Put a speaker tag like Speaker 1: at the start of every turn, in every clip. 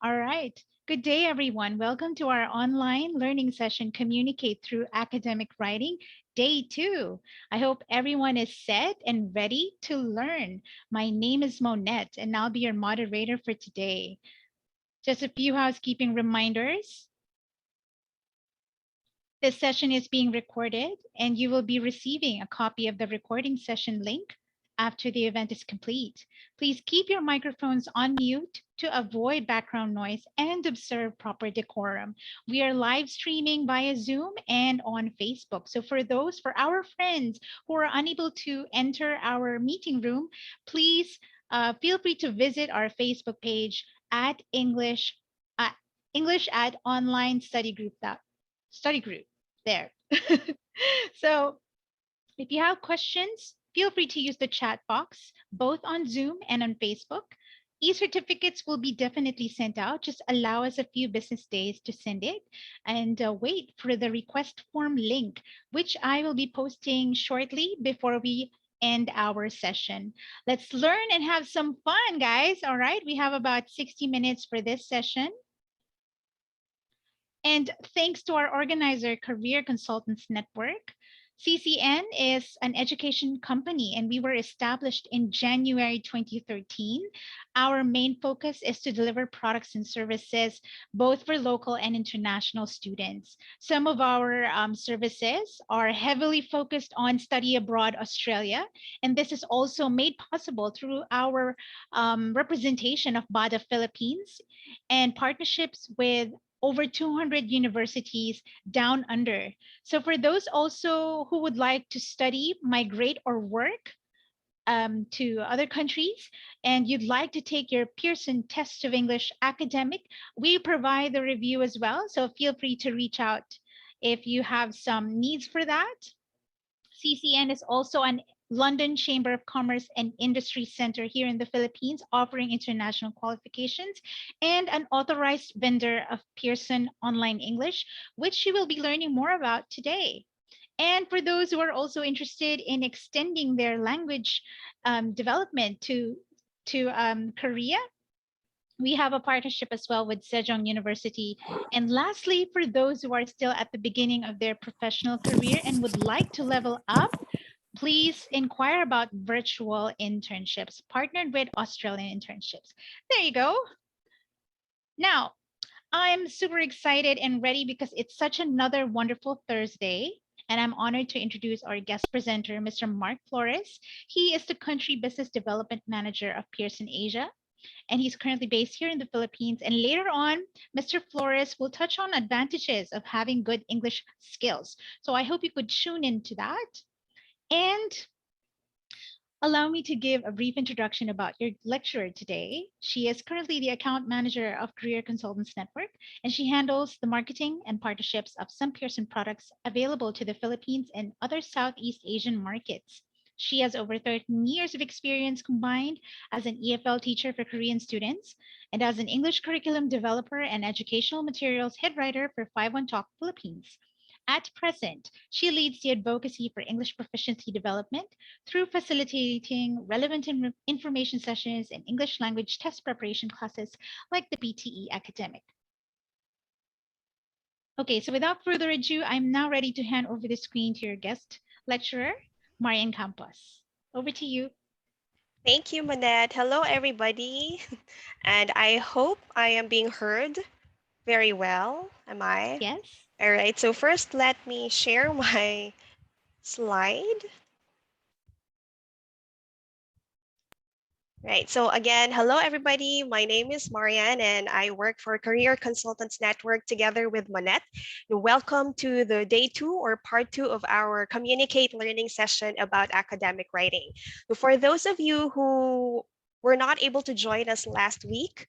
Speaker 1: All right. Good day, everyone. Welcome to our online learning session, Communicate Through Academic Writing, Day 2. I hope everyone is set and ready to learn. My name is Monette, and I'll be your moderator for today. Just a few housekeeping reminders. This session is being recorded, and you will be receiving a copy of the recording session link after the event is complete. Please keep your microphones on mute to avoid background noise and observe proper decorum. We are live streaming via Zoom and on Facebook. So for our friends who are unable to enter our meeting room, please feel free to visit our Facebook page at English at Online Study Group there. So if you have questions, feel free to use the chat box, both on Zoom and on Facebook. E-certificates will be definitely sent out. Just allow us a few business days to send it and wait for the request form link, which I will be posting shortly before we end our session. Let's learn and have some fun, guys. All right, we have about 60 minutes for this session. And thanks to our organizer, Career Consultants Network, CCN is an education company and we were established in January 2013. Our main focus is to deliver products and services both for local and international students. Some of our services are heavily focused on study abroad Australia, and this is also made possible through our representation of BADA Philippines and partnerships with over 200 universities down under. So for those also who would like to study, migrate, or work to other countries, and you'd like to take your Pearson Test of English academic, we provide the review as well. So feel free to reach out if you have some needs for that. CCN is also an London Chamber of Commerce and Industry Center here in the Philippines, offering international qualifications, and an authorized vendor of Pearson Online English, which you will be learning more about today. And for those who are also interested in extending their language development to Korea, we have a partnership as well with Sejong University. And lastly, for those who are still at the beginning of their professional career and would like to level up, please inquire about virtual internships partnered with Australian internships. There you go. Now, I'm super excited and ready because it's such another wonderful Thursday. And I'm honored to introduce our guest presenter, Mr. Mark Flores. He is the Country Business Development Manager of Pearson Asia, and he's currently based here in the Philippines. And later on, Mr. Flores will touch on advantages of having good English skills. So I hope you could tune into that. And allow me to give a brief introduction about your lecturer today. She is currently the account manager of Career Consultants Network, and she handles the marketing and partnerships of some Pearson products available to the Philippines and other Southeast Asian markets. She has over 13 years of experience combined as an EFL teacher for Korean students and as an English curriculum developer and educational materials head writer for 51 Talk Philippines. At present, she leads the advocacy for English proficiency development through facilitating relevant information sessions and English language test preparation classes like the PTE Academic. Okay, so without further ado, I'm now ready to hand over the screen to your guest lecturer, Marian Campos. Over to you.
Speaker 2: Thank you, Manette. Hello, everybody. And I hope I am being heard very well. Am I?
Speaker 1: Yes.
Speaker 2: All right. So first, let me share my slide. Right. So again, hello, everybody. My name is Marianne, and I work for Career Consultants Network together with Manette. Welcome to the day 2 or part 2 of our Communicate learning session about academic writing. For those of you who were not able to join us last week,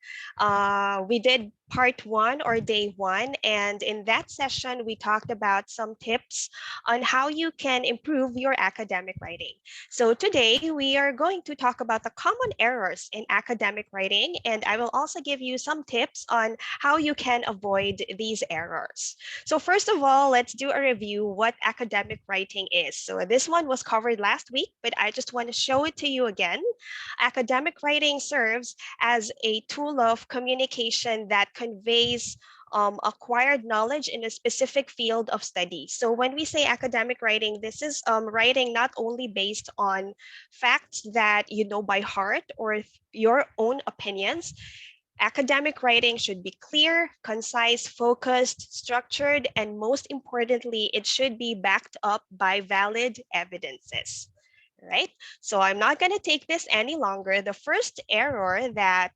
Speaker 2: we did part one or day one. And in that session, we talked about some tips on how you can improve your academic writing. So today we are going to talk about the common errors in academic writing, and I will also give you some tips on how you can avoid these errors. So first of all, let's do a review what academic writing is. So this one was covered last week, but I just want to show it to you again. Academic writing serves as a tool of communication that conveys acquired knowledge in a specific field of study. So when we say academic writing, this is writing not only based on facts that you know by heart or your own opinions. Academic writing should be clear, concise, focused, structured, and most importantly, it should be backed up by valid evidences. Right? So I'm not going to take this any longer. The first error that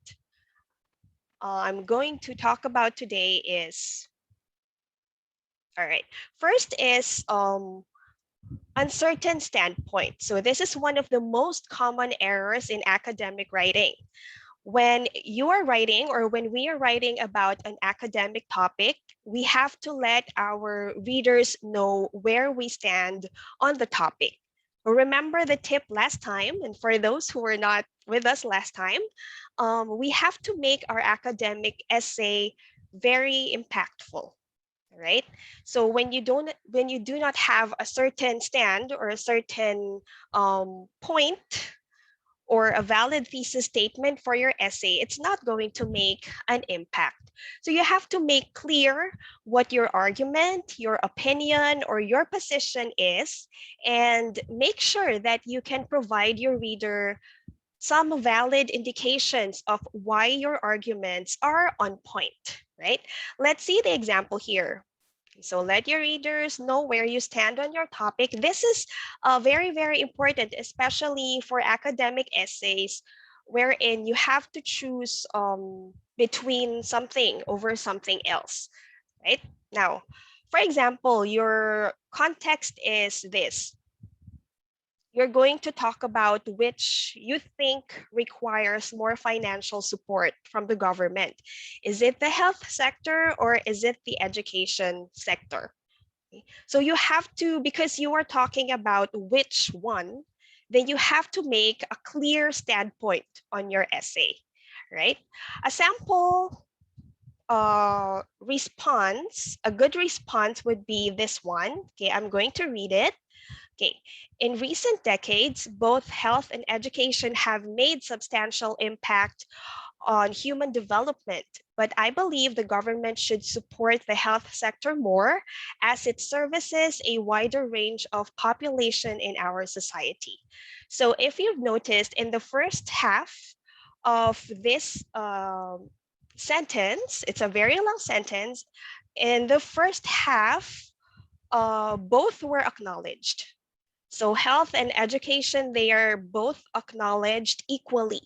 Speaker 2: I'm going to talk about today is, all right, first is uncertain standpoint. So this is one of the most common errors in academic writing. When you are writing or when we are writing about an academic topic, we have to let our readers know where we stand on the topic. Remember the tip last time, and for those who were not with us last time, we have to make our academic essay very impactful, right? So when you do not have a certain stand or a certain point or a valid thesis statement for your essay, it's not going to make an impact. So you have to make clear what your argument, your opinion, or your position is, and make sure that you can provide your reader some valid indications of why your arguments are on point, right? Let's see the example here. So let your readers know where you stand on your topic. This is very, very important, especially for academic essays, wherein you have to choose between something over something else, right? Now, for example, your context is this. You're going to talk about which you think requires more financial support from the government. Is it the health sector or is it the education sector? So you have to, because you are talking about which one, then you have to make a clear standpoint on your essay, right? A sample response, a good response would be this one. Okay, I'm going to read it. Okay. In recent decades, both health and education have made substantial impact on human development, but I believe the government should support the health sector more as it services a wider range of population in our society. So if you've noticed in the first half of this sentence, it's a very long sentence. In the first half, both were acknowledged. So health and education, they are both acknowledged equally.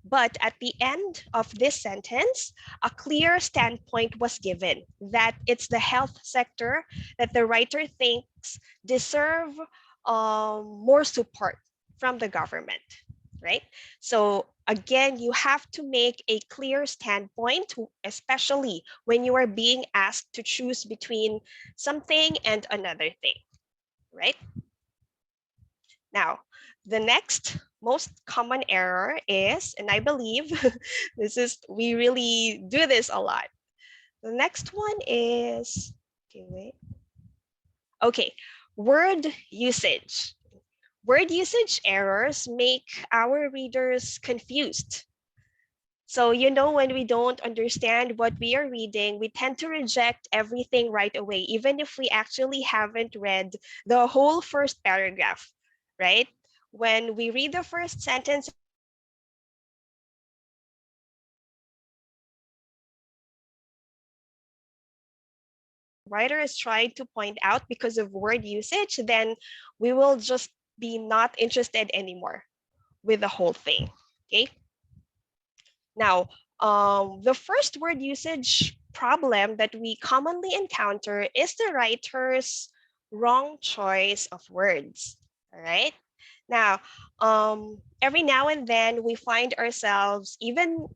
Speaker 2: But at the end of this sentence, a clear standpoint was given that it's the health sector that the writer thinks deserve more support from the government, right? So again, you have to make a clear standpoint, especially when you are being asked to choose between something and another thing, right? Now, the next most common error is, and I believe we really do this a lot. The next one is, okay, wait. Okay, word usage. Word usage errors make our readers confused. So, when we don't understand what we are reading, we tend to reject everything right away, even if we actually haven't read the whole first paragraph, right? When we read the first sentence, writer is trying to point out because of word usage, then we will just be not interested anymore with the whole thing, okay? Now, the first word usage problem that we commonly encounter is the writer's wrong choice of words, all right? Now, every now and then we find ourselves, even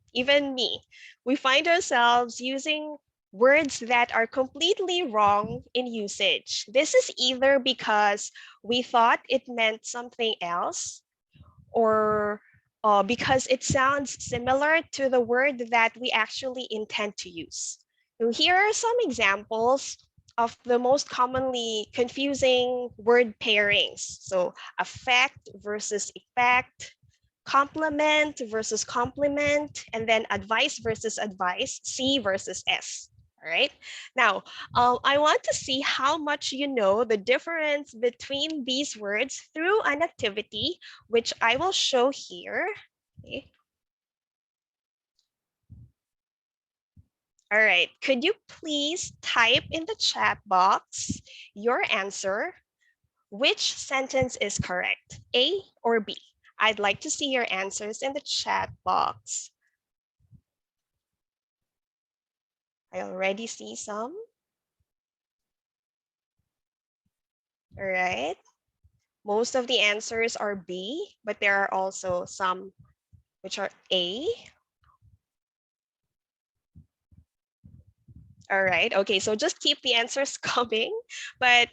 Speaker 2: me, we find ourselves using words that are completely wrong in usage. This is either because we thought it meant something else, or because it sounds similar to the word that we actually intend to use. So here are some examples of the most commonly confusing word pairings. So affect versus effect, complement versus complement, and then advice versus advice, C versus S. All right. Now, I want to see how much you know the difference between these words through an activity, which I will show here. Okay. All right. Could you please type in the chat box your answer? Which sentence is correct, A or B? I'd like to see your answers in the chat box. I already see some. All right. Most of the answers are B, but there are also some which are A. All right. Okay. So just keep the answers coming, but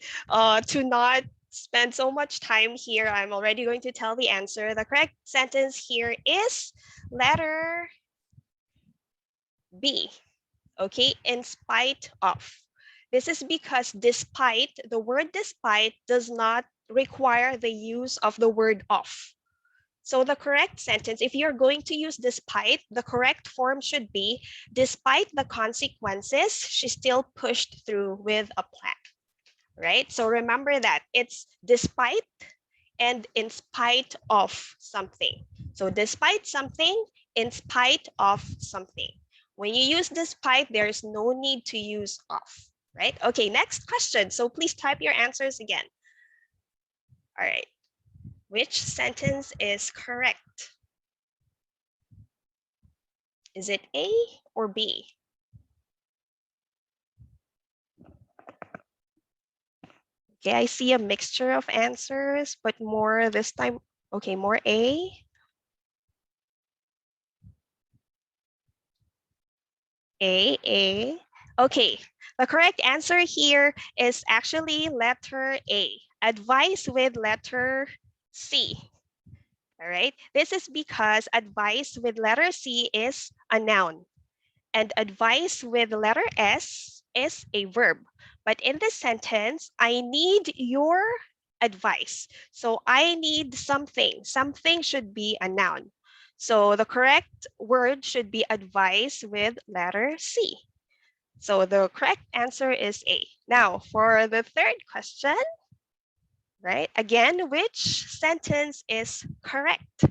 Speaker 2: to not spend so much time here, I'm already going to tell the answer. The correct sentence here is letter B. Okay. In spite of. This is because despite, the word despite does not require the use of the word of. So the correct sentence, if you're going to use despite, the correct form should be, despite the consequences, she still pushed through with a plan, right? So remember that it's despite and in spite of something. So despite something, in spite of something. When you use despite, there's no need to use of, right? Okay, next question. So please type your answers again. All right. Which sentence is correct? Is it A or B? Okay, I see a mixture of answers, but more this time. Okay, more A. A. Okay, the correct answer here is actually letter A. Advice with letter C. All right, this is because advice with letter C is a noun, and advice with letter S is a verb. But in this sentence, I need your advice. So I need something. Something should be a noun. So the correct word should be advice with letter C. So the correct answer is A. Now, for the third question, right? Again, which sentence is correct?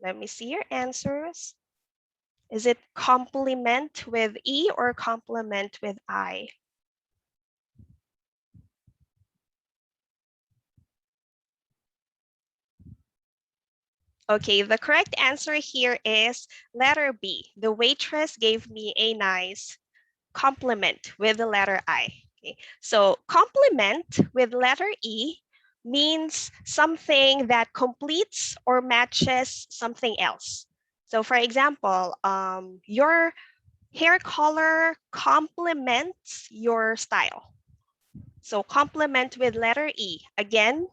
Speaker 2: Let me see your answers. Is it complement with E or complement with I? Okay, the correct answer here is letter B. The waitress gave me a nice compliment with the letter I. Okay, so compliment with letter E means something that completes or matches something else. So for example, your hair color complements your style. So complement with letter E. Again,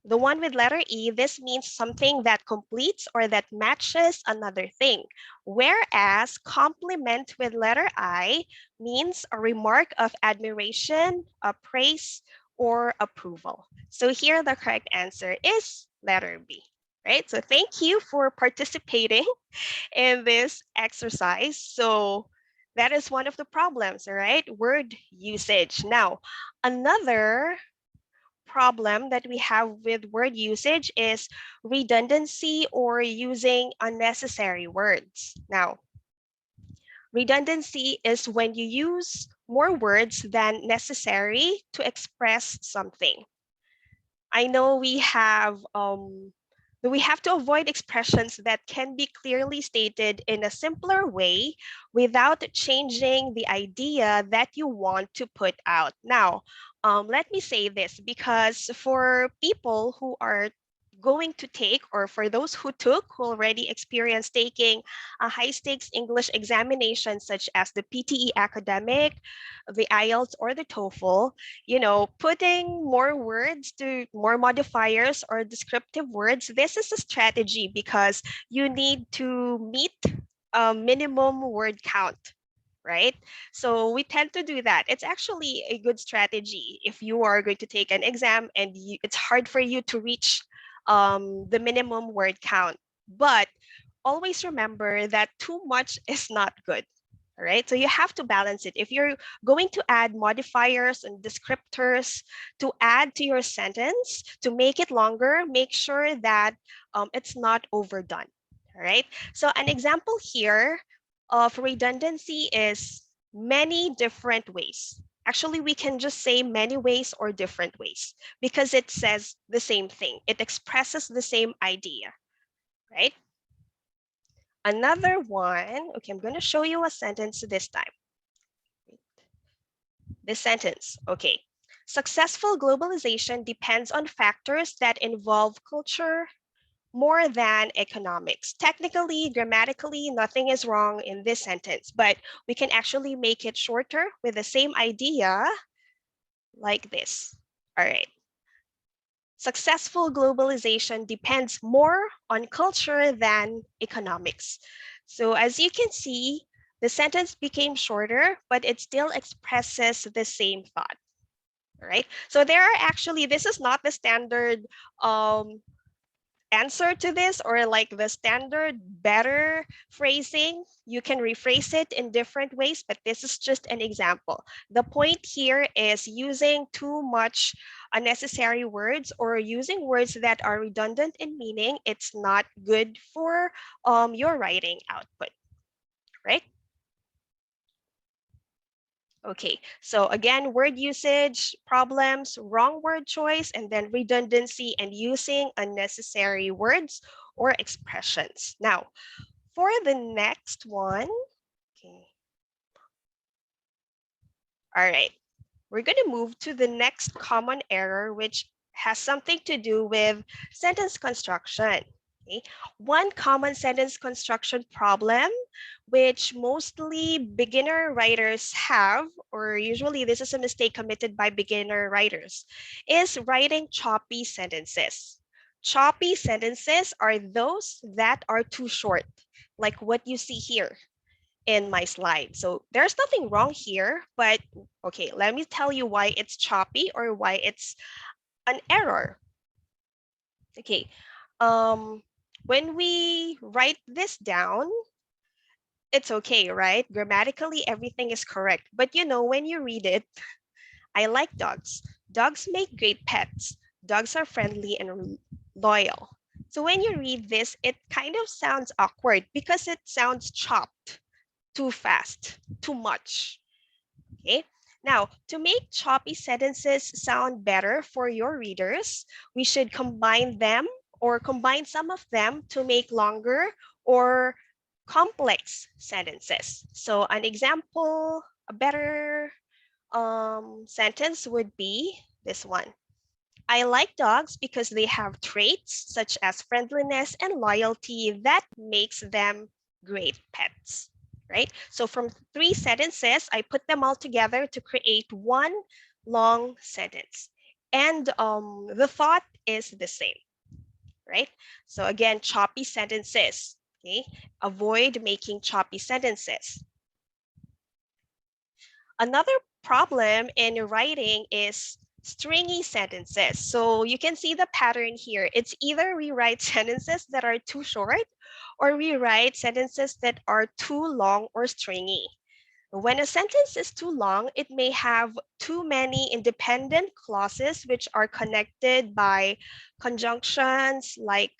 Speaker 2: the one with letter E, this means something that completes or that matches another thing. Whereas complement with letter I means a remark of admiration, a praise, or approval. So here the correct answer is letter B, right? So thank you for participating in this exercise. So that is one of the problems, all right? Word usage. Now, another problem that we have with word usage is redundancy or using unnecessary words. Now, redundancy is when you use more words than necessary to express something. I know we have We have to avoid expressions that can be clearly stated in a simpler way without changing the idea that you want to put out. Now, let me say this, because for people who are going to take, or for those who took, who already experienced taking a high stakes English examination such as the PTE academic, the IELTS, or the TOEFL, putting more words to more modifiers or descriptive words, this is a strategy because you need to meet a minimum word count, right? So we tend to do that. It's actually a good strategy if you are going to take an exam and it's hard for you to reach the minimum word count. But always remember that too much is not good. All right, so you have to balance it. If you're going to add modifiers and descriptors to add to your sentence to make it longer, make sure that it's not overdone. All right, so an example here of redundancy is many different ways. Actually, we can just say many ways or different ways because it says the same thing. It expresses the same idea, right? Another one, okay, I'm going to show you a sentence this time. This sentence, okay. Successful globalization depends on factors that involve culture more than economics. Technically, grammatically, nothing is wrong in this sentence, but we can actually make it shorter with the same idea like this. All right. Successful globalization depends more on culture than economics. So as you can see, the sentence became shorter, but it still expresses the same thought, right? So there are actually, this is not the standard answer to this or like the standard better phrasing. You can rephrase it in different ways, but this is just an example. The point here is using too much unnecessary words or using words that are redundant in meaning. It's not good for your writing output, right? Okay, so again, word usage problems, wrong word choice, and then redundancy and using unnecessary words or expressions. Now, for the next one, okay, all right, we're going to move to the next common error, which has something to do with sentence construction. Okay. One common sentence construction problem, which mostly beginner writers have, or usually this is a mistake committed by beginner writers, is writing choppy sentences. Choppy sentences are those that are too short, like what you see here in my slide. So there's nothing wrong here, but okay, let me tell you why it's choppy or why it's an error. Okay, when we write this down, it's okay, right? Grammatically, everything is correct. But when you read it, I like dogs. Dogs make great pets. Dogs are friendly and loyal. So when you read this, it kind of sounds awkward because it sounds chopped, too fast, too much. Okay. Now, to make choppy sentences sound better for your readers, we should combine them or combine some of them to make longer or complex sentences. So an example, a better sentence would be this one. I like dogs because they have traits such as friendliness and loyalty that makes them great pets, right? So from 3 sentences, I put them all together to create one long sentence. And the thought is the same, right? So again, choppy sentences, okay? Avoid making choppy sentences. Another problem in writing is stringy sentences. So you can see the pattern here. It's either we write sentences that are too short or we write sentences that are too long or stringy. When a sentence is too long, it may have too many independent clauses which are connected by conjunctions like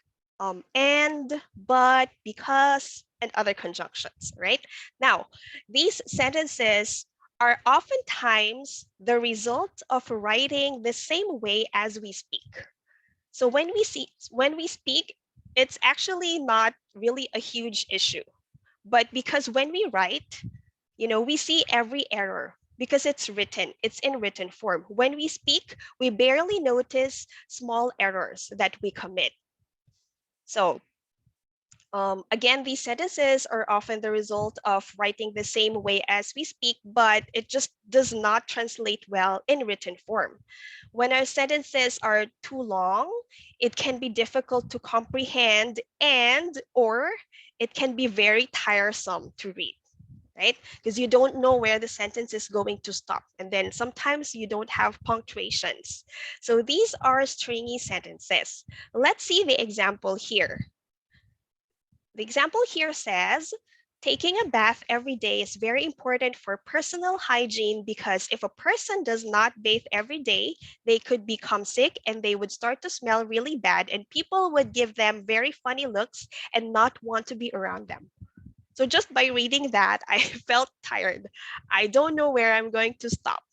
Speaker 2: and, but, because, and other conjunctions, right? Now, these sentences are oftentimes the result of writing the same way as we speak. So when we speak, it's actually not really a huge issue. But because when we write, we see every error because it's written, it's in written form. When we speak, we barely notice small errors that we commit. So again, these sentences are often the result of writing the same way as we speak, but it just does not translate well in written form. When our sentences are too long, it can be difficult to comprehend and or it can be very tiresome to read, right? Because you don't know where the sentence is going to stop. And then sometimes you don't have punctuations. So these are stringy sentences. Let's see the example here. The example here says, taking a bath every day is very important for personal hygiene because if a person does not bathe every day, they could become sick and they would start to smell really bad and people would give them very funny looks and not want to be around them. So just by reading that, I felt tired. I don't know where I'm going to stop.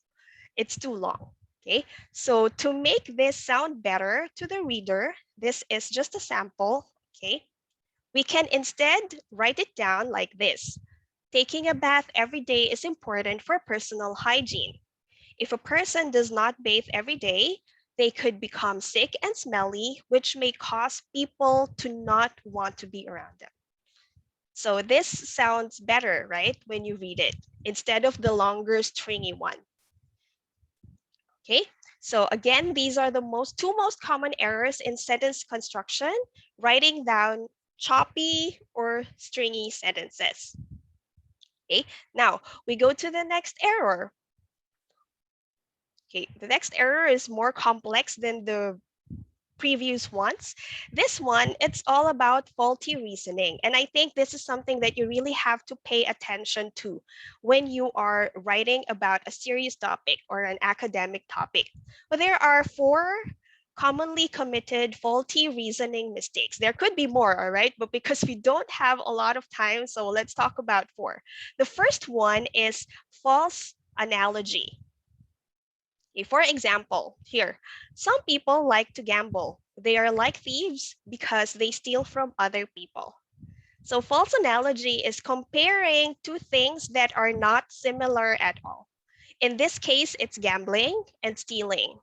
Speaker 2: It's too long. Okay, so to make this sound better to the reader, this is just a sample. Okay, we can instead write it down like this. Taking a bath every day is important for personal hygiene. If a person does not bathe every day, they could become sick and smelly, which may cause people to not want to be around them. So this sounds better, right, when you read it, instead of the longer stringy one. Okay, so again, these are the two most common errors in sentence construction, writing down choppy or stringy sentences. Okay, now we go to the next error. Okay, the next error is more complex than the previous ones. This one, it's all about faulty reasoning. And I think this is something that you really have to pay attention to when you are writing about a serious topic or an academic topic. Well, there are 4 commonly committed faulty reasoning mistakes. There could be more, all right? But because we don't have a lot of time, so let's talk about 4. The first one is false analogy. For example, here, some people like to gamble. They are like thieves because they steal from other people. So false analogy is comparing two things that are not similar at all. In this case, it's gambling and stealing.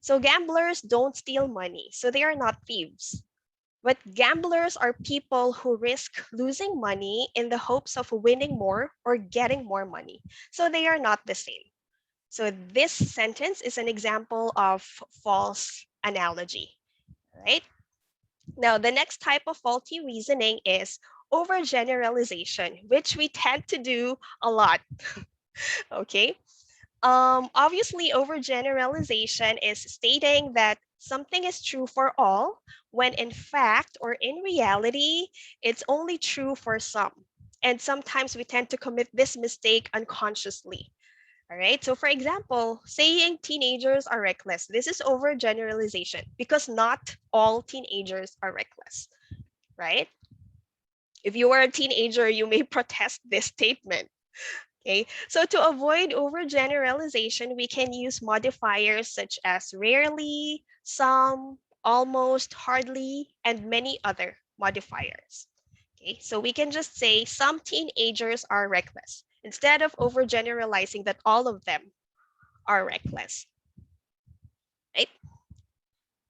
Speaker 2: So gamblers don't steal money, so they are not thieves. But gamblers are people who risk losing money in the hopes of winning more or getting more money. So they are not the same. So this sentence is an example of false analogy, right? Now, the next type of faulty reasoning is overgeneralization, which we tend to do a lot, okay? Obviously, overgeneralization is stating that something is true for all, when in fact or in reality, it's only true for some. And sometimes we tend to commit this mistake unconsciously. All right. So, for example, saying teenagers are reckless. This is overgeneralization because not all teenagers are reckless, right? If you are a teenager, you may protest this statement. Okay. So, to avoid overgeneralization, we can use modifiers such as rarely, some, almost, hardly, and many other modifiers. Okay. So, we can just say some teenagers are reckless instead of overgeneralizing that all of them are reckless, right?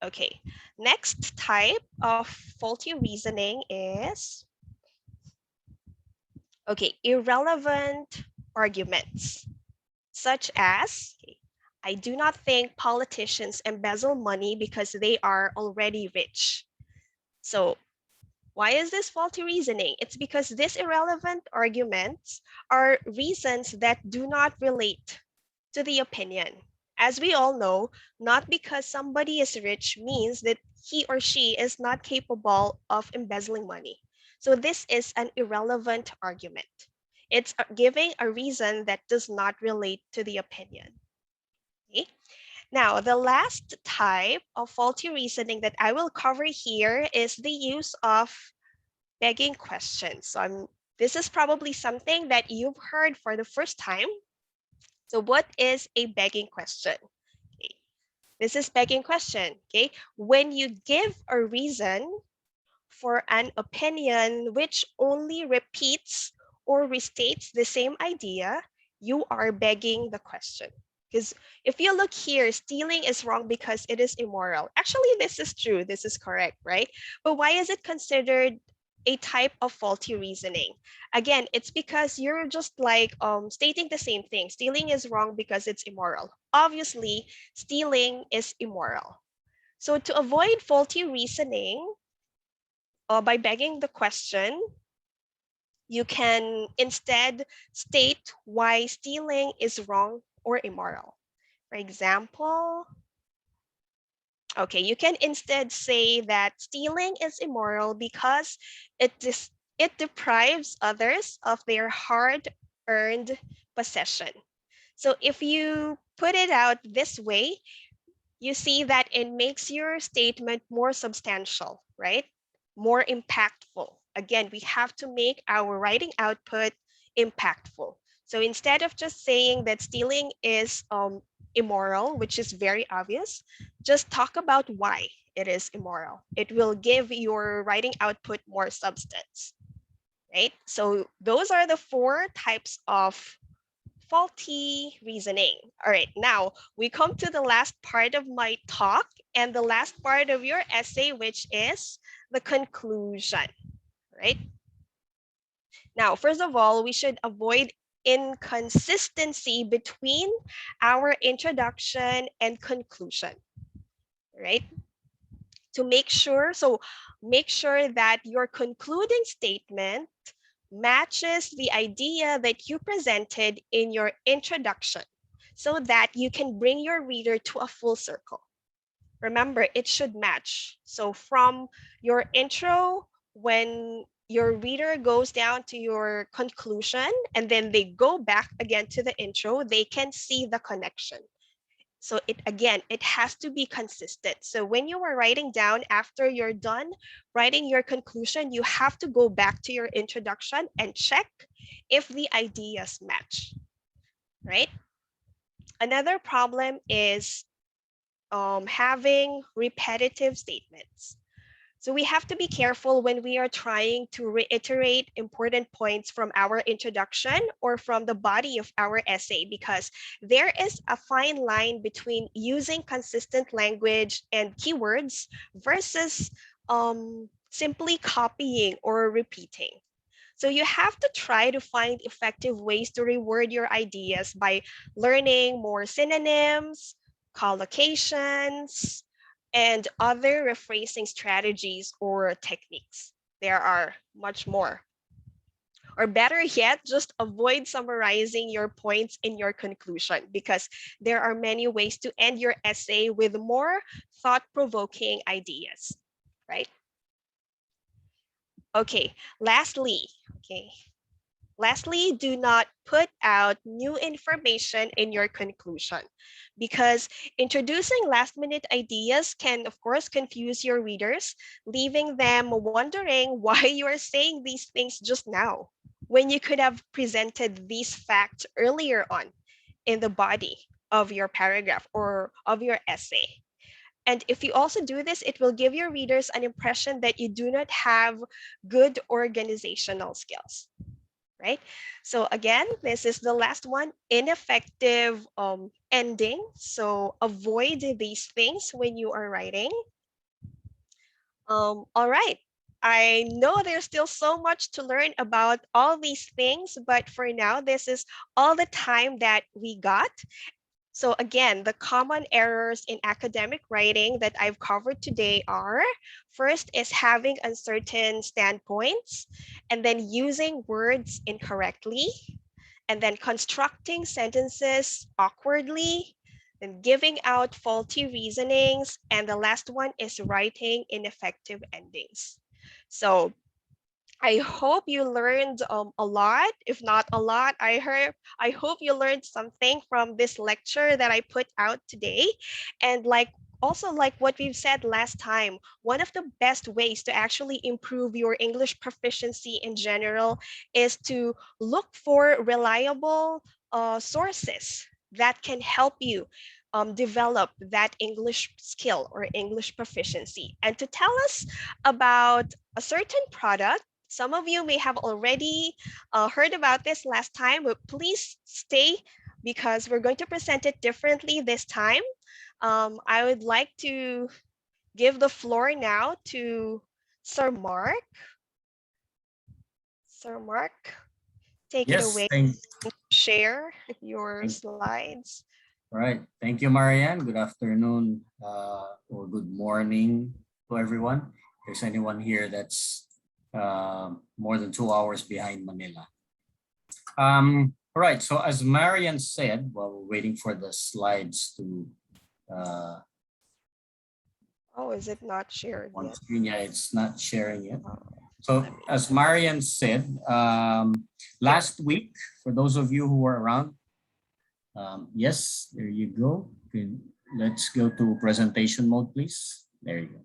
Speaker 2: Okay, next type of faulty reasoning is, okay, irrelevant arguments, such as, okay, I do not think politicians embezzle money because they are already rich. So why is this faulty reasoning? It's because these irrelevant arguments are reasons that do not relate to the opinion. As we all know, not because somebody is rich means that he or she is not capable of embezzling money. So this is an irrelevant argument. It's giving a reason that does not relate to the opinion. Okay? Now, the last type of faulty reasoning that I will cover here is the use of begging questions. So this is probably something that you've heard for the first time. So what is a begging question? Okay. This is begging question. Okay. When you give a reason for an opinion which only repeats or restates the same idea, you are begging the question. Because if you look here, stealing is wrong because it is immoral. Actually, this is true. This is correct, right? But why is it considered a type of faulty reasoning? Again, it's because you're just like stating the same thing. Stealing is wrong because it's immoral. Obviously, stealing is immoral. So to avoid faulty reasoning, by begging the question, you can instead state why stealing is wrong or immoral. For example, okay, you can instead say that stealing is immoral because it deprives others of their hard-earned possession. So if you put it out this way, you see that it makes your statement more substantial, right? More impactful. Again, we have to make our writing output impactful. So instead of just saying that stealing is immoral, which is very obvious, just talk about why it is immoral. It will give your writing output more substance, right? So those are the 4 types of faulty reasoning. All right, now we come to the last part of my talk and the last part of your essay, which is the conclusion, right? Now, first of all, we should avoid inconsistency between our introduction and conclusion, right? Make sure that your concluding statement matches the idea that you presented in your introduction so that you can bring your reader to a full circle. Remember, it should match. So from your intro, when your reader goes down to your conclusion and then they go back again to the intro, they can see the connection. So it has to be consistent. So when you are writing down after you're done writing your conclusion, you have to go back to your introduction and check if the ideas match, right? Another problem is having repetitive statements. So we have to be careful when we are trying to reiterate important points from our introduction or from the body of our essay, because there is a fine line between using consistent language and keywords versus simply copying or repeating. So you have to try to find effective ways to reword your ideas by learning more synonyms, collocations, and other rephrasing strategies or techniques. There are much more. Or better yet, just avoid summarizing your points in your conclusion, because there are many ways to end your essay with more thought-provoking ideas, right? Okay, lastly, do not put out new information in your conclusion, because introducing last-minute ideas can, of course, confuse your readers, leaving them wondering why you are saying these things just now, when you could have presented these facts earlier on in the body of your paragraph or of your essay. And if you also do this, it will give your readers an impression that you do not have good organizational skills, right? So again, this is the last one, ineffective ending. So avoid these things when you are writing. All right. I know there's still so much to learn about all these things, but for now, this is all the time that we got. So again, the common errors in academic writing that I've covered today are, first is having uncertain standpoints, and then using words incorrectly, and then constructing sentences awkwardly, and giving out faulty reasonings, and the last one is writing ineffective endings. So I hope you learned a lot. If not a lot, I hope you learned something from this lecture that I put out today. And like what we've said last time, one of the best ways to actually improve your English proficiency in general is to look for reliable sources that can help you develop that English skill or English proficiency. And to tell us about a certain product, some of you may have already heard about this last time, but please stay because we're going to present it differently this time. I would like to give the floor now to Sir Mark. Sir Mark, take it
Speaker 3: Yes,
Speaker 2: away. Share your
Speaker 3: thank,
Speaker 2: slides.
Speaker 3: all right. Thank you, Marianne. Good afternoon or good morning to everyone. If there's anyone here that's more than 2 hours behind Manila. All right, so as Marianne said, while we're waiting for the slides to uh,
Speaker 2: Oh, is it not shared
Speaker 3: on
Speaker 2: yet?
Speaker 3: screen, yeah, it's not sharing yet.
Speaker 2: Oh,
Speaker 3: So as Marianne said, last week, for those of you who were around, yes, there you go. Okay, let's go to presentation mode, please. There you go.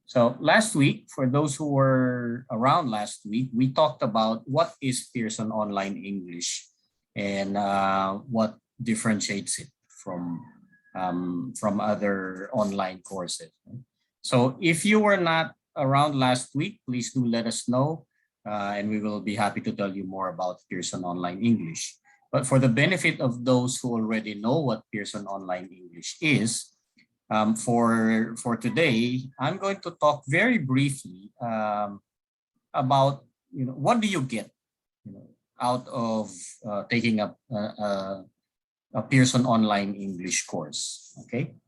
Speaker 3: So last week, for those who were around last week, we talked about what is Pearson Online English and what differentiates it from other online courses. So if you were not around last week, please do let us know, and we will be happy to tell you more about Pearson Online English. But for the benefit of those who already know what Pearson Online English is, for today, I'm going to talk very briefly about what do you get out of taking up a Pearson Online English course. Okay,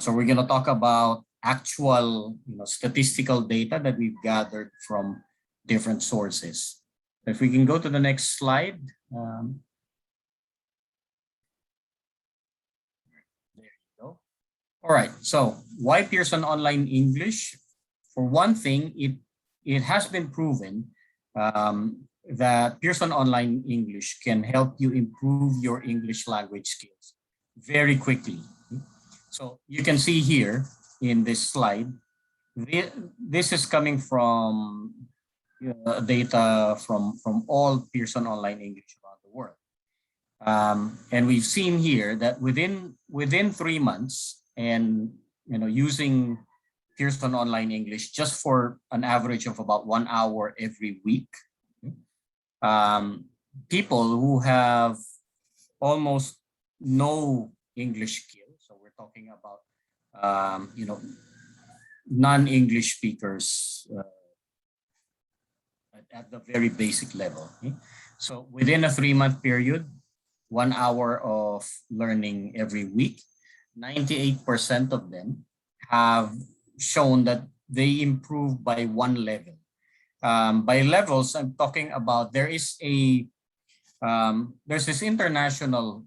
Speaker 3: so we're going to talk about actual statistical data that we've gathered from different sources. If we can go to the next slide. There you go. All right, so why Pearson Online English? For one thing, it has been proven that Pearson Online English can help you improve your English language skills very quickly. So you can see here in this slide, this is coming from data from all Pearson Online English around the world. And we've seen here that within 3 months, and using Pearson Online English just for an average of about 1 hour every week, people who have almost no English skills, so we're talking about non-English speakers at the very basic level. Okay? So within a 3-month period, 1 hour of learning every week, 98% of them have shown that they improve by 1 level. By levels, I'm talking about there's this international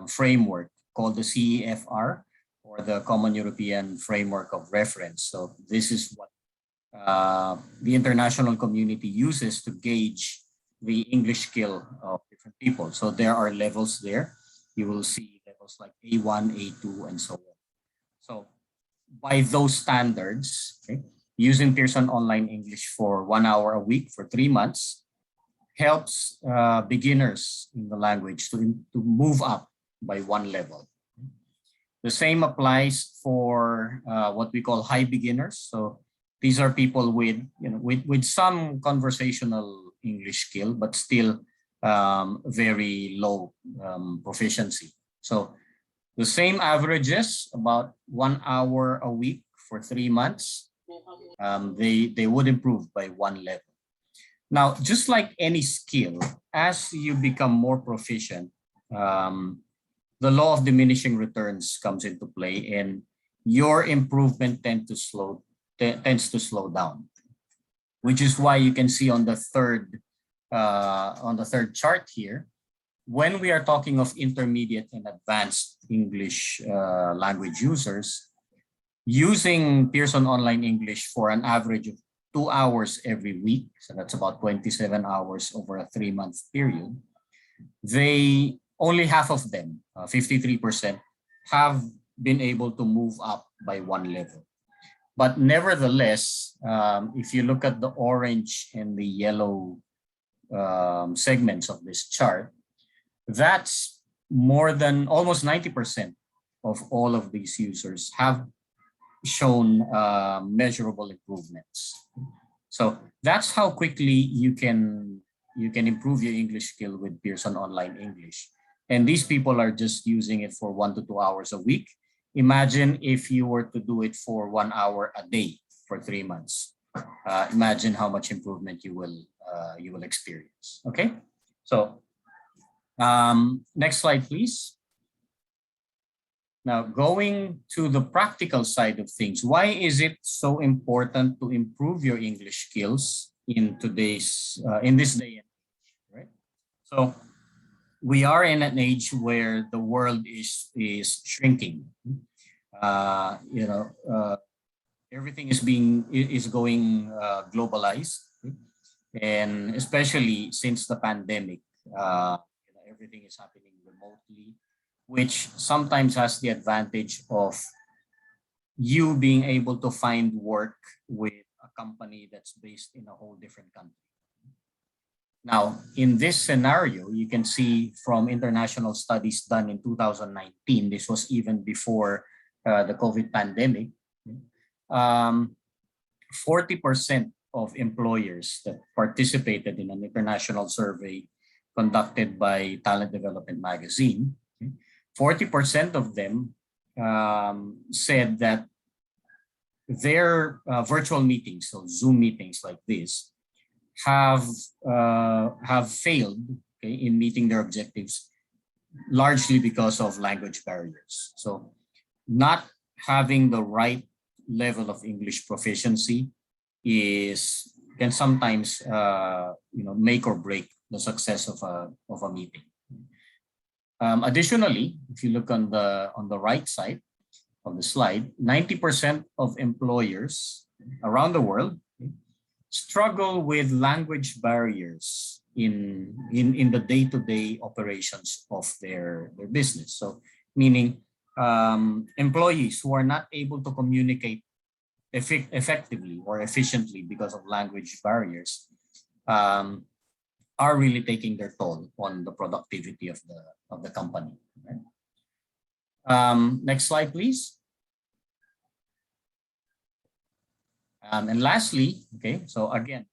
Speaker 3: framework called the CEFR, or the Common European Framework of Reference. So this is what the international community uses to gauge the English skill of different people. So there are levels there. You will see levels like A1, A2, and so on. So by those standards, okay, using Pearson Online English for 1 hour a week for 3 months helps beginners in the language to move up by 1 level. The same applies for what we call high beginners. So these are people with some conversational English skill, but still very low proficiency. So the same averages, about 1 hour a week for 3 months, they would improve by 1 level. Now, just like any skill, as you become more proficient, the law of diminishing returns comes into play, and your improvement tends to slow down, which is why you can see on the third chart here, when we are talking of intermediate and advanced English language users, using Pearson Online English for an average of 2 hours every week, so that's about 27 hours over a 3-month period, they only half of them, 53%, have been able to move up by 1 level. But nevertheless, if you look at the orange and the yellow segments of this chart, that's more than almost 90% of all of these users have shown measurable improvements. So that's how quickly you can improve your English skill with Pearson Online English. And these people are just using it for 1 to 2 hours a week. Imagine if you were to do it for 1 hour a day for 3 months. Imagine how much improvement you will experience. Okay, so next slide, please. Now, going to the practical side of things, why is it so important to improve your English skills in this day and age, right? So we are in an age where the world is shrinking. Everything is going globalized, and especially since the pandemic, everything is happening remotely, which sometimes has the advantage of you being able to find work with a company that's based in a whole different country. Now, in this scenario, you can see from international studies done in 2019, this was even before the COVID pandemic, 40% of employers that participated in an international survey conducted by Talent Development Magazine, 40% of them said that their virtual meetings, so Zoom meetings like this, have failed, okay, in meeting their objectives, largely because of language barriers. So not having the right level of English proficiency can sometimes make or break the success of a meeting. Additionally, if you look on the right side of the slide, 90% of employers around the world struggle with language barriers in the day-to-day operations of their business. So meaning employees who are not able to communicate effectively or efficiently because of language barriers are really taking their toll on the productivity of the company. Right? Next slide, please. And lastly, okay, so again,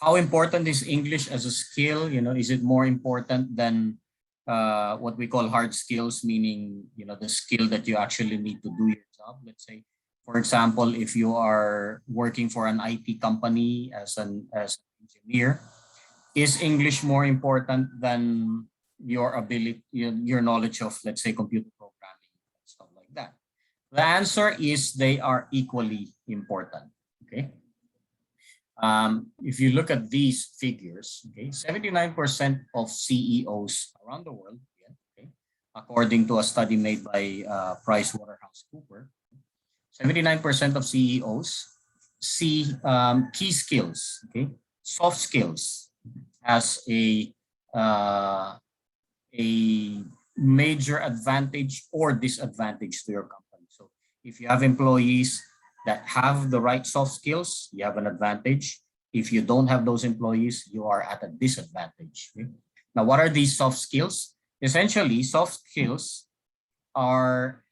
Speaker 3: how important is English as a skill? Is it more important than what we call hard skills, meaning the skill that you actually need to do your job? Let's say, for example, if you are working for an IT company as an engineer, is English more important than your ability, your knowledge of, let's say, computer programming and stuff like that? The answer is they are equally important. Okay. If you look at these figures, okay, 79% of CEOs around the world, okay, according to a study made by PricewaterhouseCoopers, 79% of CEOs see key skills, okay, soft skills, as a major advantage or disadvantage to your company. So if you have employees that have the right soft skills, you have an advantage. If you don't have those employees, you are at a disadvantage. Okay? Now, what are these soft skills? Essentially, soft skills are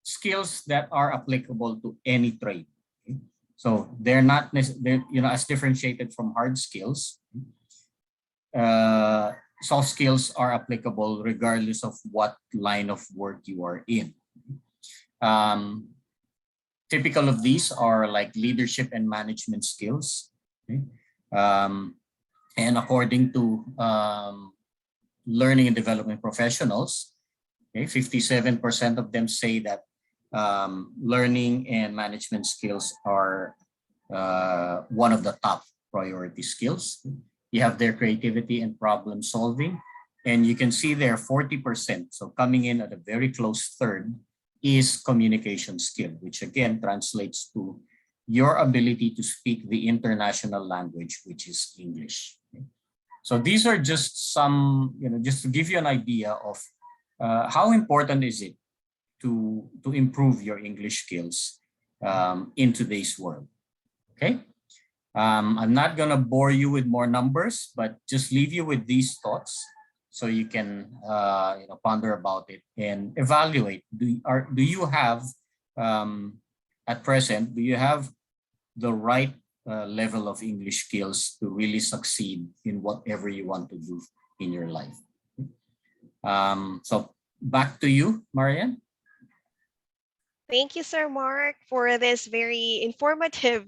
Speaker 3: skills that are applicable to any trade. Okay? So they're not necessarily, as differentiated from hard skills. Soft skills are applicable regardless of what line of work you are in. Typical of these are like leadership and management skills. Okay? And according to learning and development professionals, okay, 57% of them say that learning and management skills are one of the top priority skills. You have their creativity and problem solving. And you can see there 40%, so coming in at a very close third, is communication skill, which again translates to your ability to speak the international language, which is English. Okay? So these are just some, just to give you an idea of how important is it to improve your English skills in today's world. Okay. I'm not going to bore you with more numbers, but just leave you with these thoughts. so you can ponder about it and evaluate. Do you have at present, do you have the right level of English skills to really succeed in whatever you want to do in your life? So back to you, Marianne.
Speaker 2: Thank you, Sir Mark, for this very informative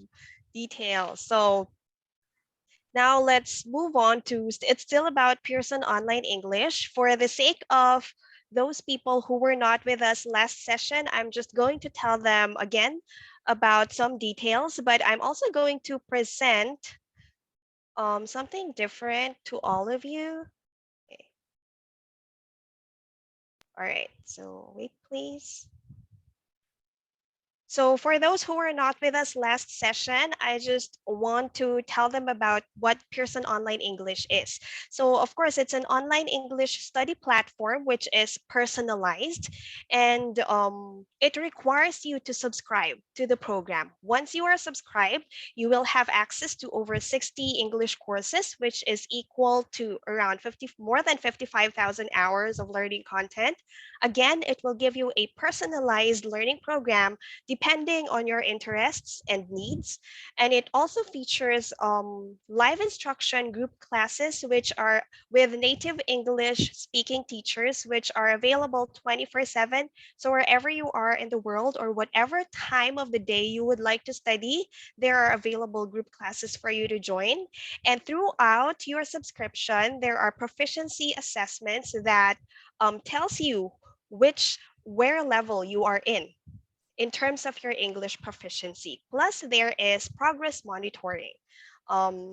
Speaker 2: detail. So now let's move on to, it's still about Pearson Online English. For the sake of those people who were not with us last session, I'm just going to tell them again about some details, but I'm also going to present something different to all of you. Okay. All right, so wait, please. So for those who were not with us last session, I just want to tell them about what Pearson Online English is. So of course, it's an online English study platform which is personalized, and it requires you to subscribe to the program. Once you are subscribed, you will have access to over 60 English courses, which is equal to around more than 55,000 hours of learning content. Again, it will give you a personalized learning program depending on your interests and needs. And it also features live instruction group classes, which are with native English speaking teachers, which are available 24/7. So wherever you are in the world or whatever time of the day you would like to study, there are available group classes for you to join. And throughout your subscription, there are proficiency assessments that tells you where level you are in terms of your English proficiency. Plus, there is progress monitoring.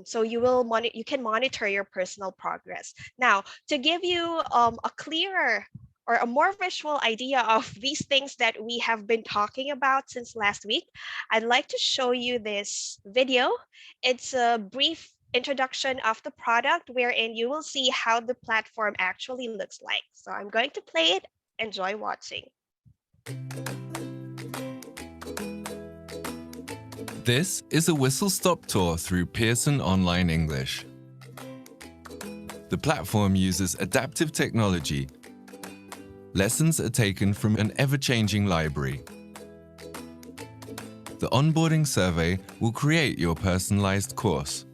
Speaker 2: So you can monitor your personal progress. Now, to give you a clearer or a more visual idea of these things that we have been talking about since last week, I'd like to show you this video. It's a brief introduction of the product wherein you will see how the platform actually looks like. So I'm going to play it. Enjoy watching.
Speaker 4: This is a whistle-stop tour through Pearson Online English. The platform uses adaptive technology. Lessons are taken from an ever-changing library. The onboarding survey will create your personalized course.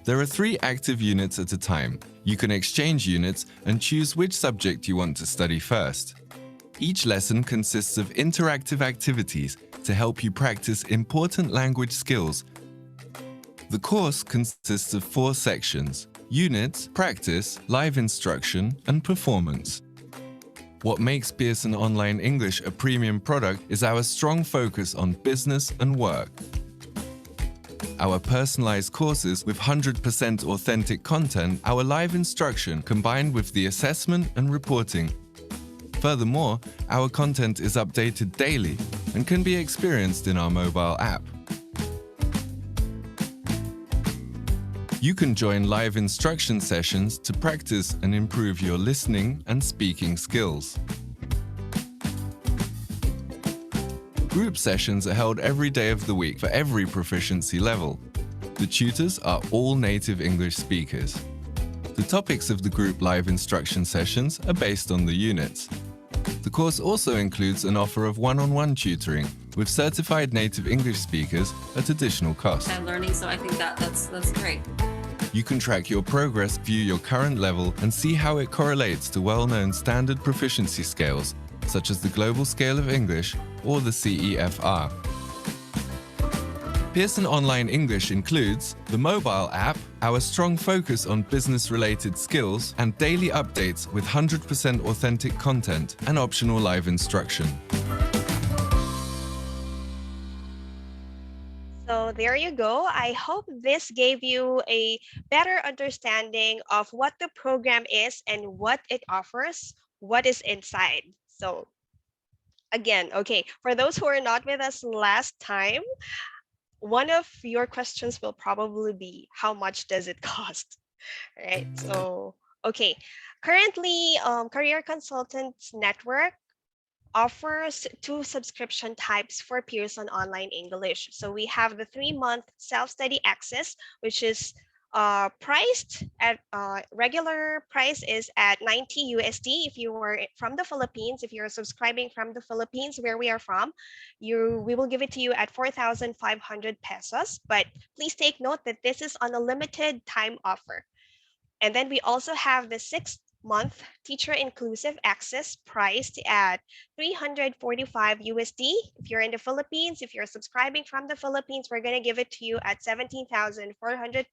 Speaker 4: There are 3 active units at a time. You can exchange units and choose which subject you want to study first. Each lesson consists of interactive activities to help you practice important language skills. The course consists of 4 sections: units, practice, live instruction, and performance. What makes Pearson Online English a premium product is our strong focus on business and work. Our personalized courses with 100% authentic content, our live instruction combined with the assessment and reporting. Furthermore, our content is updated daily and can be experienced in our mobile app. You can join live instruction sessions to practice and improve your listening and speaking skills. Group sessions are held every day of the week for every proficiency level. The tutors are all native English speakers. The topics of the group live instruction sessions are based on the units. The course also includes an offer of one-on-one tutoring with certified native English speakers at additional cost.
Speaker 5: I'm learning, so I think that's great.
Speaker 4: You can track your progress, view your current level, and see how it correlates to well-known standard proficiency scales, such as the Global Scale of English or the CEFR. Pearson Online English includes the mobile app, our strong focus on business-related skills, and daily updates with 100% authentic content and optional live instruction.
Speaker 2: So there you go. I hope this gave you a better understanding of what the program is and what it offers, what is inside. So again, okay, for those who are not with us last time, one of your questions will probably be, how much does it cost? Right. So, okay. Currently, Career Consultants Network offers 2 subscription types for Pearson Online English. So we have the 3-month self-study access, which is Priced at regular price is at 90 USD. If you were from the Philippines, if you're subscribing from the Philippines, where we are from, we will give it to you at 4,500 pesos. But please take note that this is on a limited time offer. And then we also have the 6-month teacher inclusive access priced at 345 USD. If you're in the Philippines, if you're subscribing from the Philippines, we're going to give it to you at 17,400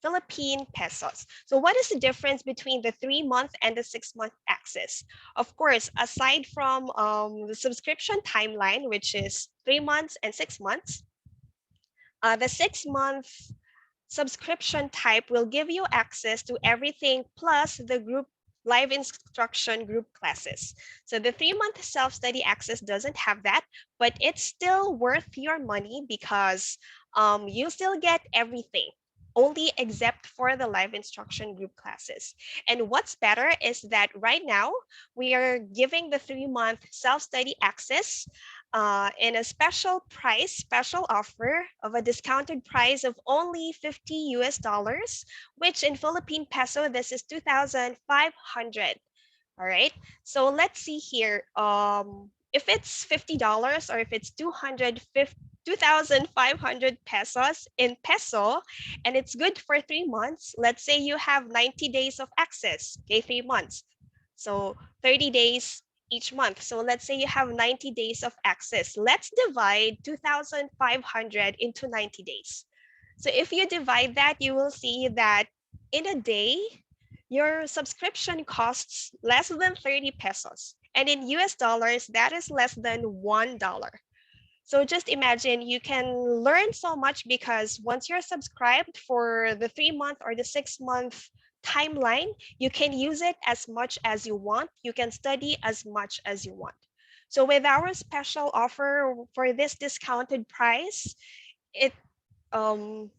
Speaker 2: Philippine pesos. So what is the difference between the 3-month and the 6-month access? Of course, aside from the subscription timeline, which is 3 months and 6 months, the 6-month subscription type will give you access to everything plus the group live instruction group classes. So the 3-month self-study access doesn't have that, but it's still worth your money because you still get everything, only except for the live instruction group classes. And what's better is that right now we are giving the 3-month self-study access in a special offer of a discounted price of only 50 US dollars, which in Philippine peso, this is 2,500. All right. So let's see here. If it's $50 or if it's 2,500 pesos in peso, and it's good for 3 months. Let's say you have 90 days of access, okay, 3 months. So 30 days each month. So let's say you have 90 days of access. Let's divide 2,500 into 90 days. So if you divide that, you will see that in a day, your subscription costs less than 30 pesos. And in US dollars, that is less than $1. So just imagine you can learn so much because once you're subscribed for the 3-month or the 6-month timeline, you can use it as much as you want. You can study as much as you want. So with our special offer for this discounted price, it well,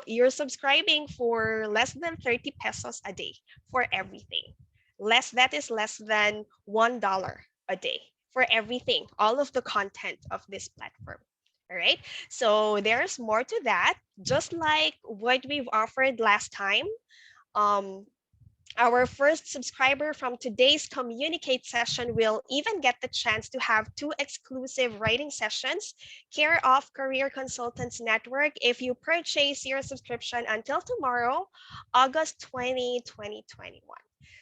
Speaker 2: you're subscribing for less than 30 pesos a day for everything. That is less than $1 a day for everything, all of the content of this platform. All right. So there's more to that. Just like what we've offered last time, um, our first subscriber from today's Communicate session will even get the chance to have 2 exclusive writing sessions care of Career Consultants Network if you purchase your subscription until tomorrow, August 20, 2021.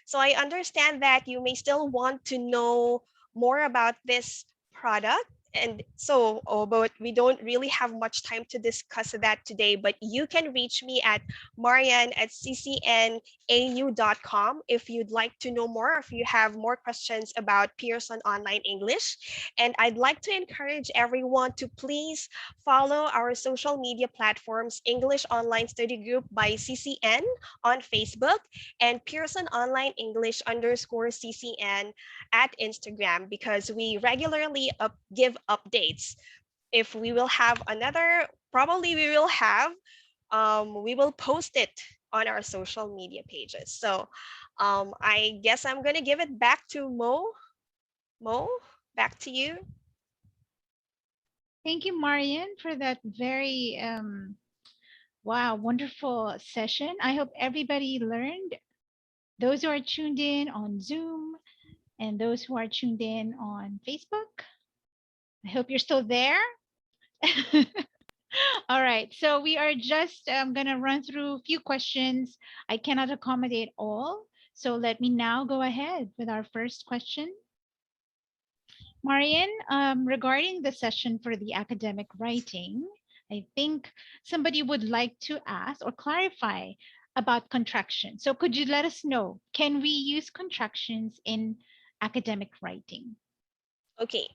Speaker 2: So I understand that you may still want to know more about this product. And so, but we don't really have much time to discuss that today, but you can reach me at marian@ccnau.com if you'd like to know more, if you have more questions about Pearson Online English. And I'd like to encourage everyone to please follow our social media platforms, English Online Study Group by CCN on Facebook and Pearson Online English _CCN at Instagram, because we regularly give updates. If we will have another, probably we will post it on our social media pages. So I guess I'm going to give it back to Mo. Mo, back to you.
Speaker 1: Thank you, Marian, for that very wow, wonderful session. I hope everybody learned. Those who are tuned in on Zoom and those who are tuned in on Facebook, I hope you're still there. All right, so we are just going to run through a few questions. I cannot accommodate all, so let me now go ahead with our first question. Marian, regarding the session for the academic writing, I think somebody would like to ask or clarify about contractions. So could you let us know, can we use contractions in academic writing?
Speaker 2: Okay,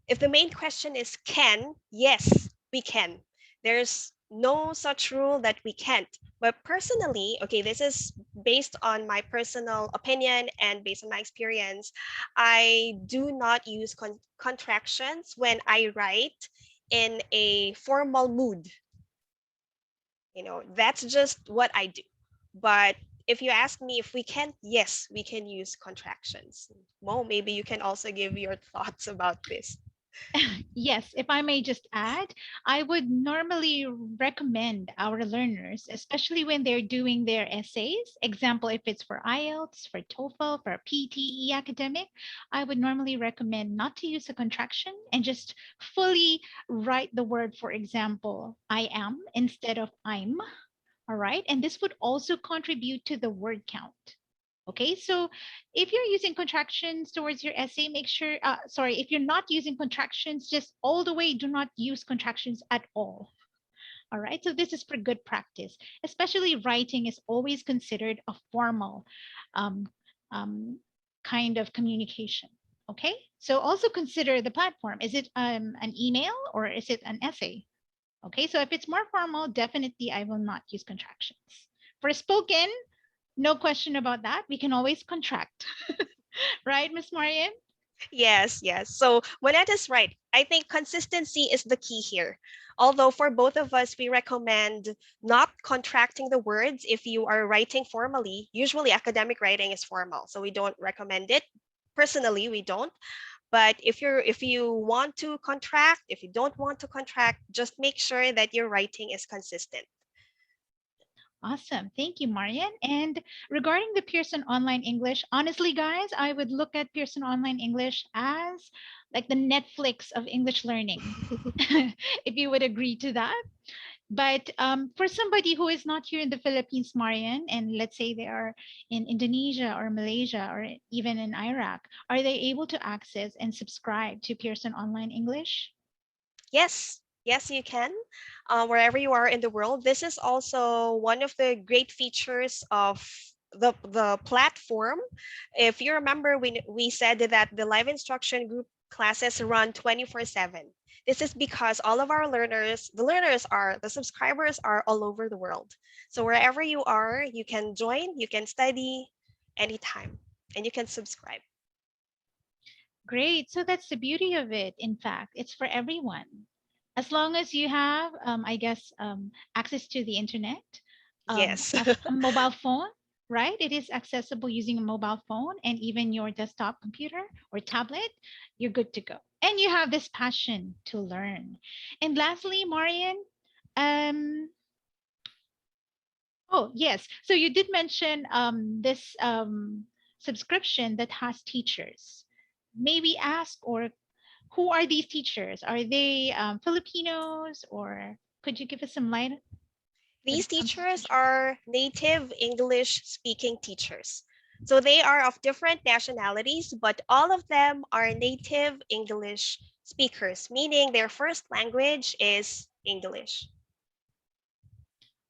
Speaker 2: if the main question is can, yes, we can. There's no such rule that we can't. But personally, okay, this is based on my personal opinion and based on my experience, I do not use contractions when I write in a formal mood. That's just what I do. But if you ask me if we can, yes, we can use contractions. Mo, maybe you can also give your thoughts about this.
Speaker 1: Yes, if I may just add, I would normally recommend our learners, especially when they're doing their essays. Example, if it's for IELTS, for TOEFL, for PTE academic, I would normally recommend not to use a contraction and just fully write the word, for example, I am instead of I'm. All right. And this would also contribute to the word count. Okay, so if you're using contractions towards your essay, make sure, sorry, if you're not using contractions, just all the way, do not use contractions at all. All right, so this is for good practice, especially writing is always considered a formal um, um, kind of communication. Okay, so also consider the platform. Is it an email or is it an essay? Okay, so if it's more formal, definitely I will not use contractions. For spoken, no question about that. We can always contract, right, Miss Marian?
Speaker 2: Yes, yes. So Monette is right. I think consistency is the key here. Although for both of us, we recommend not contracting the words if you are writing formally. Usually academic writing is formal, so we don't recommend it. Personally, we don't. But if you want to contract, if you don't want to contract, just make sure that your writing is consistent.
Speaker 1: Awesome. Thank you, Marian. And regarding the Pearson Online English, honestly, guys, I would look at Pearson Online English as like the Netflix of English learning, if you would agree to that. But for somebody who is not here in the Philippines, Marian, and let's say they are in Indonesia or Malaysia or even in Iraq, are they able to access and subscribe to Pearson Online English?
Speaker 2: Yes, yes, you can. Wherever you are in the world, this is also one of the great features of the platform. If you remember, we said that the live instruction group classes run 24/7. This is because all of our learners, the subscribers are all over the world. So wherever you are, you can join, you can study anytime, and you can subscribe.
Speaker 1: Great. So that's the beauty of it. In fact, it's for everyone. As long as you have, I guess, access to the internet,
Speaker 2: Yes.
Speaker 1: a mobile phone, right? It is accessible using a mobile phone and even your desktop computer or tablet, you're good to go. And you have this passion to learn. And lastly, Marian, um, oh, yes. So you did mention this subscription that has teachers. May we ask, or who are these teachers? Are they Filipinos, or could you give us some light when
Speaker 2: These
Speaker 1: it comes to
Speaker 2: teachers
Speaker 1: teachers?
Speaker 2: are native English speaking teachers. So they are of different nationalities, but all of them are native English speakers, meaning their first language is English.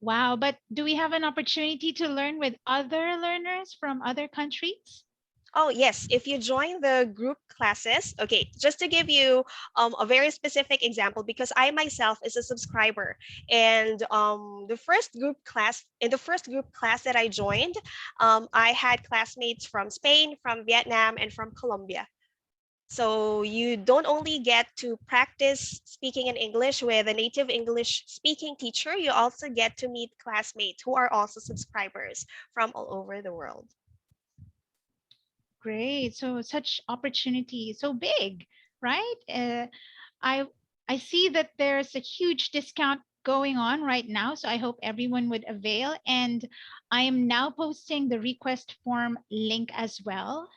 Speaker 1: Wow, but do we have an opportunity to learn with other learners from other countries?
Speaker 2: Oh, yes. If you join the group classes, okay, just to give you a very specific example, because I myself is a subscriber, and in the first group class that I joined, I had classmates from Spain, from Vietnam, and from Colombia. So you don't only get to practice speaking in English with a native English speaking teacher, you also get to meet classmates who are also subscribers from all over the world.
Speaker 1: Great. So such opportunity, so big, right? I I see that there's a huge discount going on right now, so I hope everyone would avail. And I am now posting the request form link as well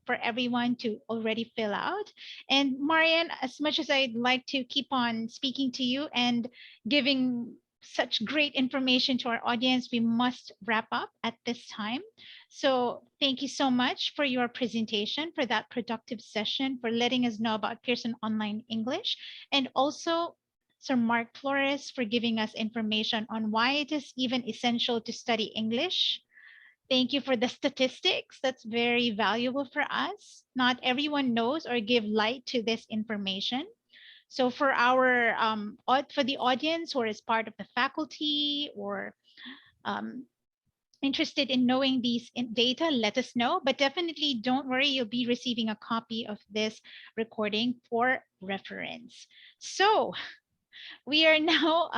Speaker 1: for everyone to already fill out. And Marian, as much as I'd like to keep on speaking to you and giving such great information to our audience, we must wrap up at this time. So thank you so much for your presentation, for that productive session, for letting us know about Pearson Online English, and also Sir Mark Flores for giving us information on why it is even essential to study English. Thank you for the statistics. That's very valuable for us. Not everyone knows or give light to this information. So for our for the audience who is part of the faculty or um, interested in knowing these data, let us know. But definitely don't worry, you'll be receiving a copy of this recording for reference. So we are now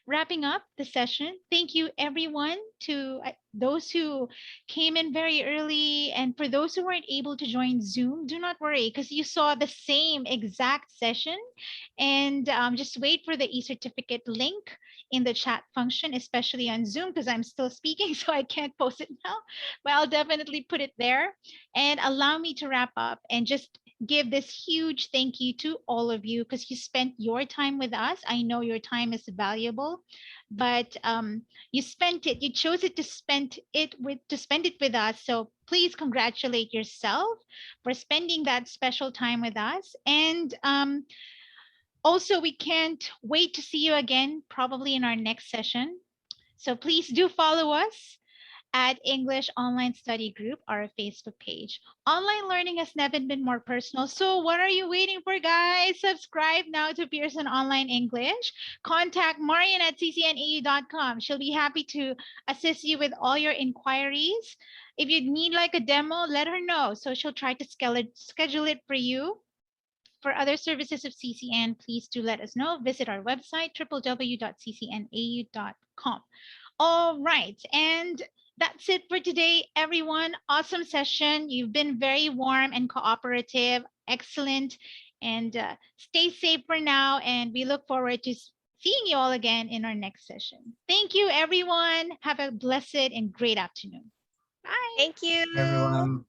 Speaker 1: wrapping up the session. Thank you, everyone, to those who came in very early. And for those who weren't able to join Zoom, do not worry because you saw the same exact session. And just wait for the e-certificate link in the chat function, especially on Zoom because I'm still speaking, so I can't post it now. But I'll definitely put it there. And allow me to wrap up and just give this huge thank you to all of you because you spent your time with us. I know your time is valuable, but you spent it. You chose it to spend it with us. So please congratulate yourself for spending that special time with us. And also, we can't wait to see you again, probably in our next session. So please do follow us at English Online Study Group, our Facebook page. Online learning has never been more personal. So what are you waiting for, guys? Subscribe now to Pearson Online English. Contact Marian at ccnau.com. She'll be happy to assist you with all your inquiries. If you need like a demo, let her know. So she'll try to schedule it for you. For other services of CCN, please do let us know. Visit our website, www.ccnau.com. All right. And that's it for today, everyone. Awesome session. You've been very warm and cooperative. Excellent. And stay safe for now. And we look forward to seeing you all again in our next session. Thank you, everyone. Have a blessed and great afternoon. Bye.
Speaker 2: Thank you.
Speaker 3: Everyone.